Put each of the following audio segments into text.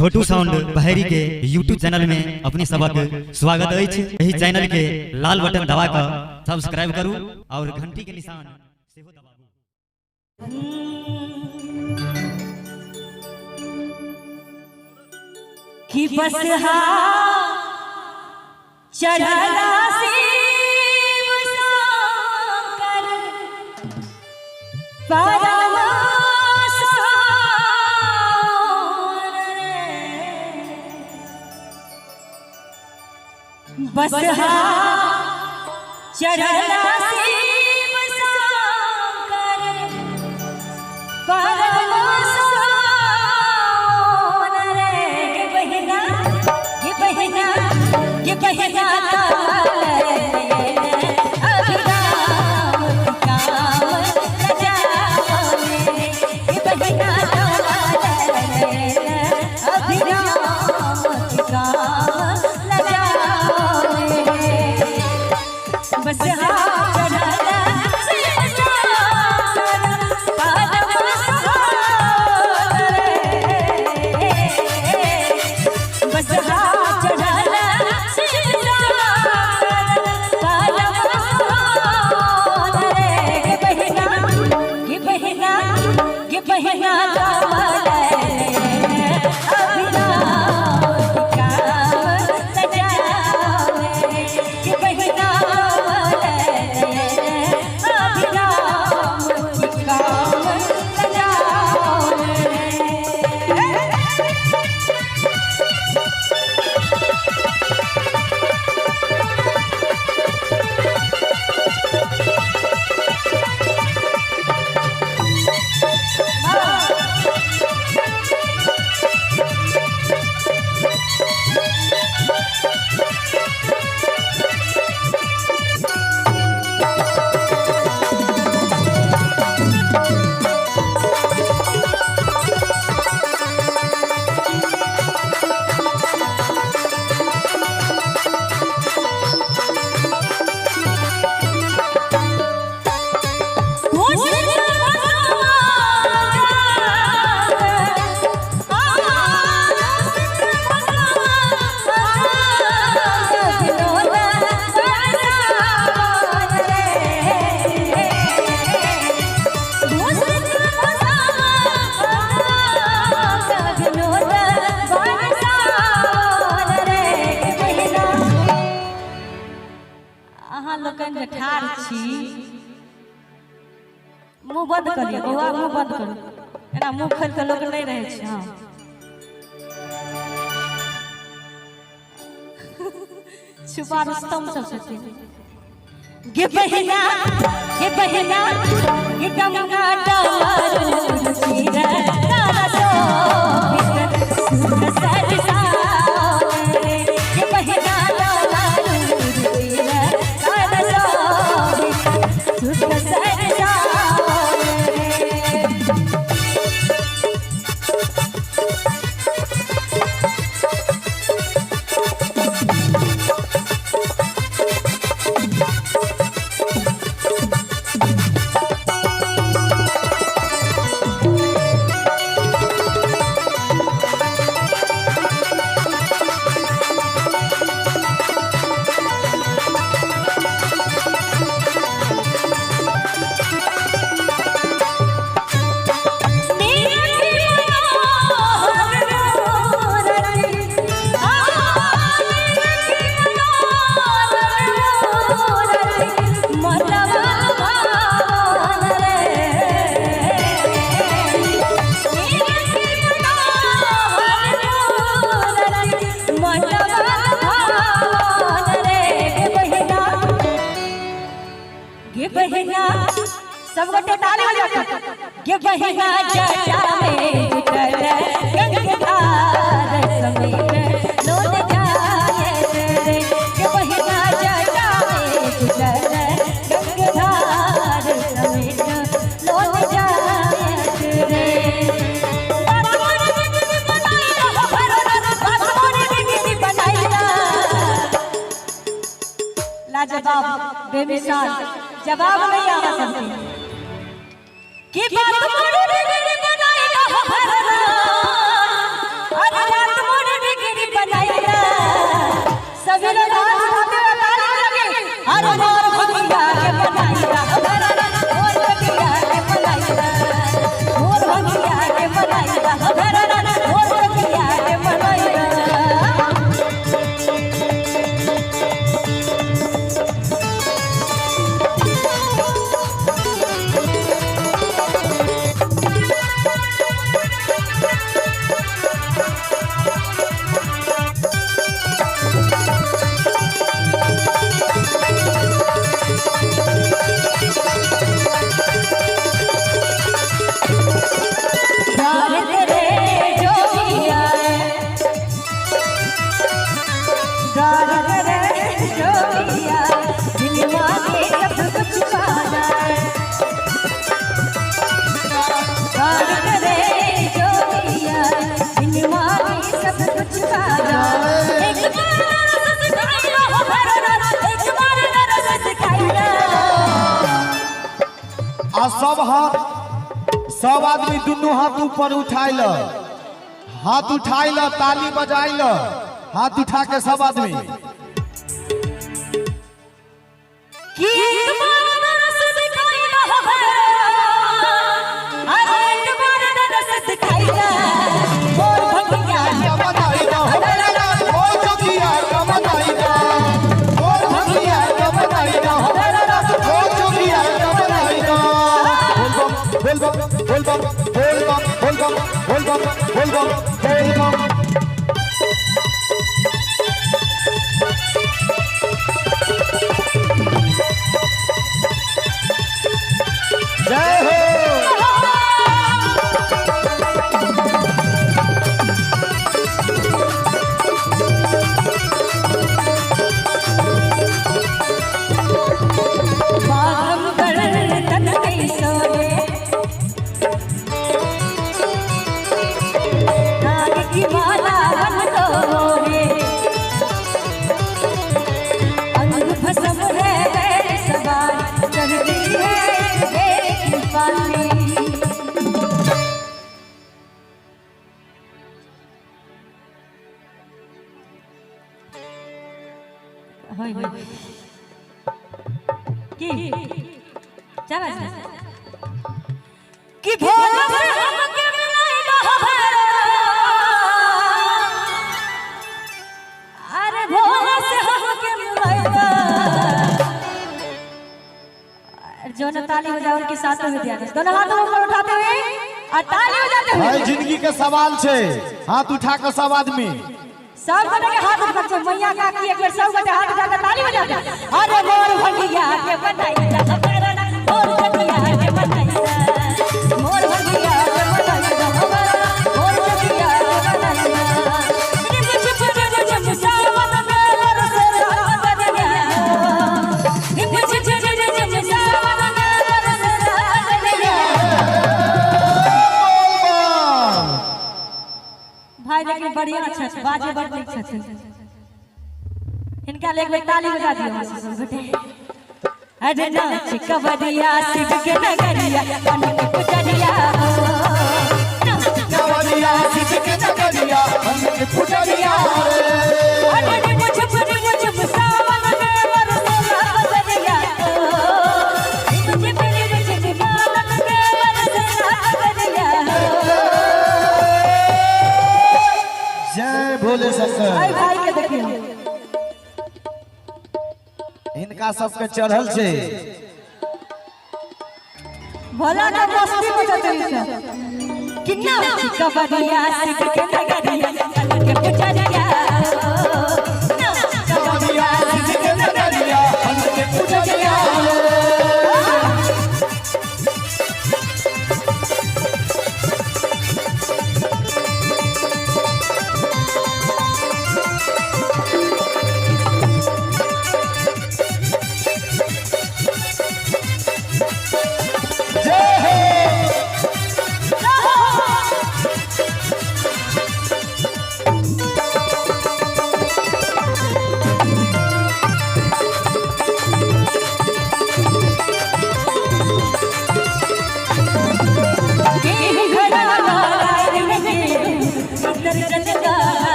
छोटू sound बहरी के YouTube channel में अपनी सबक स्वागत अछि। यही चैनल के लाल बटन दबा कर सब्सक्राइब करू और घंटी के निशान से हो दबाबू। कि बस चढ़ला शिव शंकर परम बस चढ़ला शिव शंकर परम ये बहिना ये बहिना ये बहिना बस ठार छी मुंह बंद करिए बउआ मुंह बंद करू एना मुंह खोल के लोग नहीं रहे छै। हां छुपा रुस्तम सब से गे बहिना ये गंगा डामरू सीरा तारा तो सरसा ये बहिना सब गोटे ताली बजाओ ये बहिना जटा में जुटल गंगाधार समेत लोन जाए रे ये बहिना जटा में जुटल गंगाधार समेत लोन जाए रे लाजवाब बेमिसाल जवाब नहीं आ सकते कि बात मोरे बनाई ना हो भरना अरे रात सब आदमी दुनू हाथ ऊपर उठाई ल, हाथ उठाई ल, ताली बजाई ल, हाथ उठा के सब आदमी जय हो। कि भोला से हमके मिलाइला अरे भोला से हमके मिलाइला जो न ताली बजाओ उनके साथ में दिया दोनों हाथ ऊपर उठाते हुए और ताली बजाते हुए भाई जिंदगी के सवाल छे, हाथ उठा के सब आदमी सब बने के हाथ उठा के मैया का की एक बार सब बने हाथ उठा के ताली बजाते अरे मोर भंगिया के बनाइला मोर भंगिया के बनाइला मोर भंगिया के बनाइला मोर भंगिया के बनाइला निम छिप जब सावन में बरसे रात बदलिया निम छिप जब सावन में बरसे रात बदलिया। भाई लेकिन बढ़िया अच्छा है, बाजे बड़ नीक छथिन, इनका ले एक बार ताली बजा दियो सब बेटे। अरे नाच कवरिया शिव के नगरिया मन के पुजरिया नाच कवरिया शिव के नगरिया मन के पुजरिया अरे मुझे सावन में बरसे रात बदलिया मुझे सावन में बरसे रात बदलिया। जय भोले शंकर। भाई के देखियो इनका सबके चढ़ल छे भोला का मस्ती बजाते हैं किन्ना कबड्डिया शिव के नगरिया मन के पुजरिया कबड्डिया शिव के नगरिया मन के पुजरिया।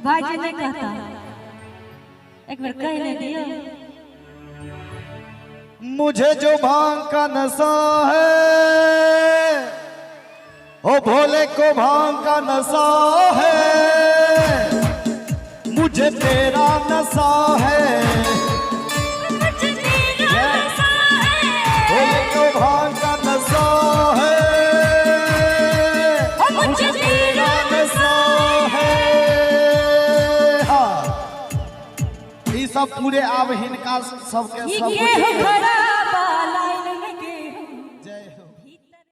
भाई जी नहीं कहता एक बार कह ले दियो मुझे जो भांग का नशा है ओ भोले को भांग का नशा है मुझे तेरा नशा है भोले को भांग का नशा है मुझे तेरा नशा है। हाँ ई सब पूरे आब हिनका सबके ई सब के हो खरा